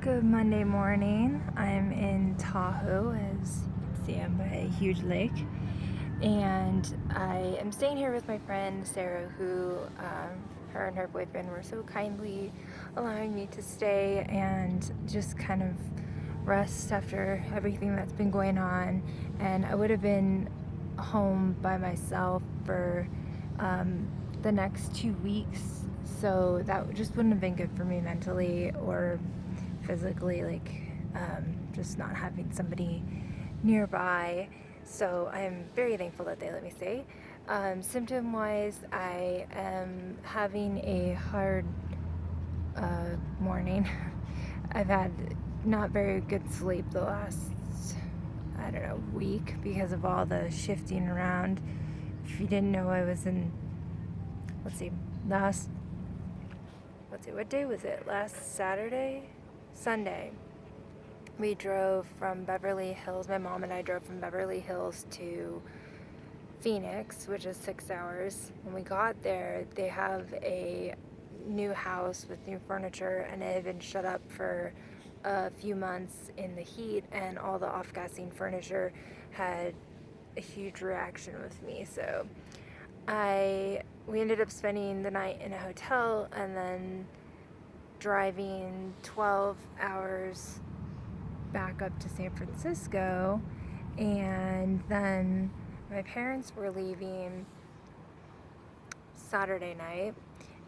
Good Monday morning. I'm in Tahoe, as you can see. I'm by a huge lake, and I am staying here with my friend Sarah, who her and her boyfriend were so kindly allowing me to stay and just kind of rest after everything that's been going on. And I would have been home by myself for the next 2 weeks, so that just wouldn't have been good for me mentally or physically, just not having somebody nearby. So I'm very thankful that they let me stay. Symptom wise, I am having a hard morning. I've had not very good sleep the last, I don't know, week because of all the shifting around. If you didn't know, I was in, what day was it? Last Saturday? Sunday. We drove from Beverly Hills. My mom and I drove from Beverly Hills to Phoenix, which is 6 hours. When we got there, they have a new house with new furniture, and it had been shut up for a few months in the heat, and all the off-gassing furniture had a huge reaction with me. So we ended up spending the night in a hotel and then driving 12 hours back up to San Francisco. And then my parents were leaving Saturday night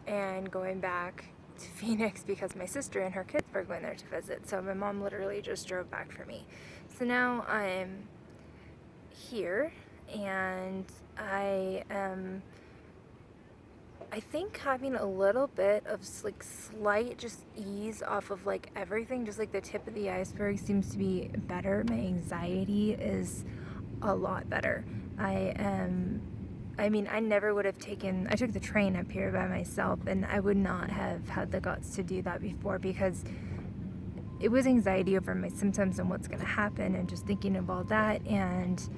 and going back to Phoenix because my sister and her kids were going there to visit. So my mom literally just drove back for me. So now I'm here, and I am, I think, having a little bit of slight just ease off of everything. Just the tip of the iceberg seems to be better. My anxiety is a lot better. I never would have I took the train up here by myself, and I would not have had the guts to do that before because it was anxiety over my symptoms and what's going to happen and just thinking of all that, and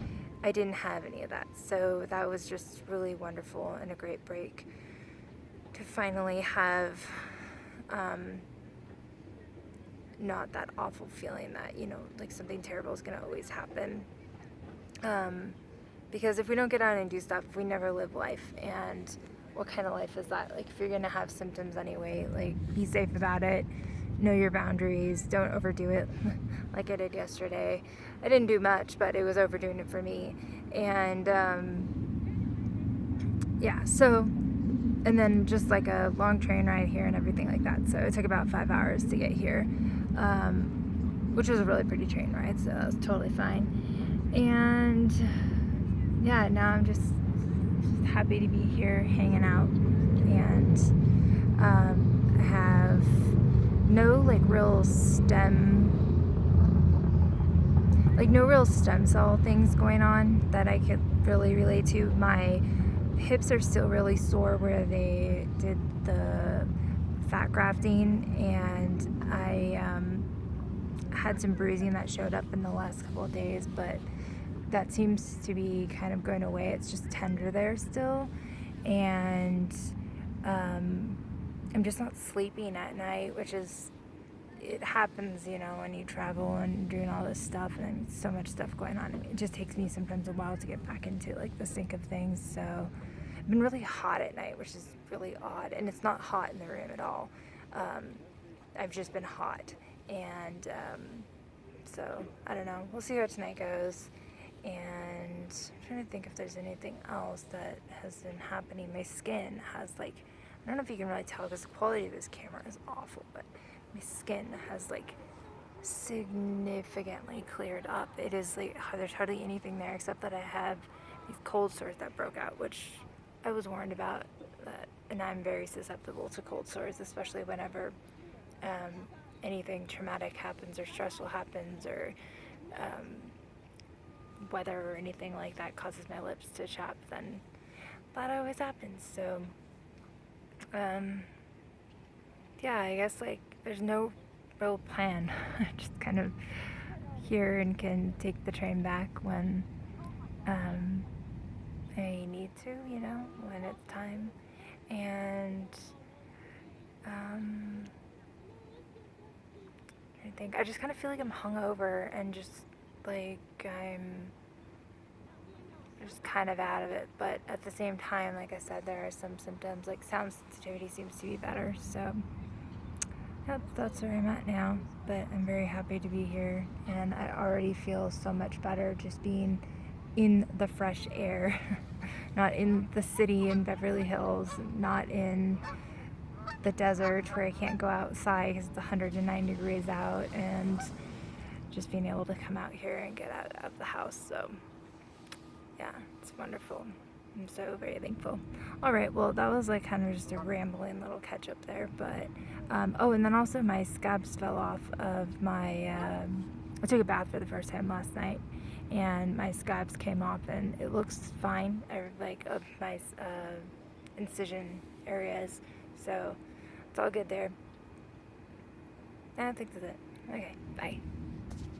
I didn't have any of that. So that was just really wonderful and a great break to finally have not that awful feeling that, something terrible is going to always happen. Because if we don't get out and do stuff, we never live life. And what kind of life is that? If you're going to have symptoms anyway, be safe about it. Know your boundaries. Don't overdo it like I did yesterday. I didn't do much, but it was overdoing it for me. And, and then just a long train ride here and everything like that. So it took about 5 hours to get here, which was a really pretty train ride, so that was totally fine. And yeah, now I'm just happy to be here hanging out, and have no real stem cell things going on that I could really relate to. My hips are still really sore where they did the fat grafting, and I had some bruising that showed up in the last couple of days, but that seems to be kind of going away. It's just tender there still, and I'm just not sleeping at night, which is, it happens, when you travel and doing all this stuff and so much stuff going on. It just takes me sometimes a while to get back into the sync of things. So I've been really hot at night, which is really odd, and it's not hot in the room at all. I've just been hot, and so I don't know. We'll see how tonight goes. And I'm trying to think if there's anything else that has been happening. My skin has I don't know if you can really tell because the quality of this camera is awful, but my skin has significantly cleared up. It is there's hardly anything there except that I have these cold sores that broke out, which I was warned about, and I'm very susceptible to cold sores, especially whenever anything traumatic happens or stressful happens, or weather or anything like that causes my lips to chap. Then that always happens. So I guess there's no real plan. I just kind of here and can take the train back when I need to, when it's time. And I think I just kind of feel like I'm hungover and just like I'm just kind of out of it, but at the same time, like I said, there are some symptoms, like sound sensitivity seems to be better, so yep, that's where I'm at now, but I'm very happy to be here, and I already feel so much better just being in the fresh air, not in the city in Beverly Hills, not in the desert where I can't go outside because it's 109 degrees out, and just being able to come out here and get out of the house. So yeah, it's wonderful. I'm so very thankful. All right, well, that was like kind of just a rambling little catch up there, but oh, and then also my scabs fell off of my I took a bath for the first time last night, and my scabs came off, and it looks fine, like of my incision areas, so it's all good there. I think that's it. Okay, bye.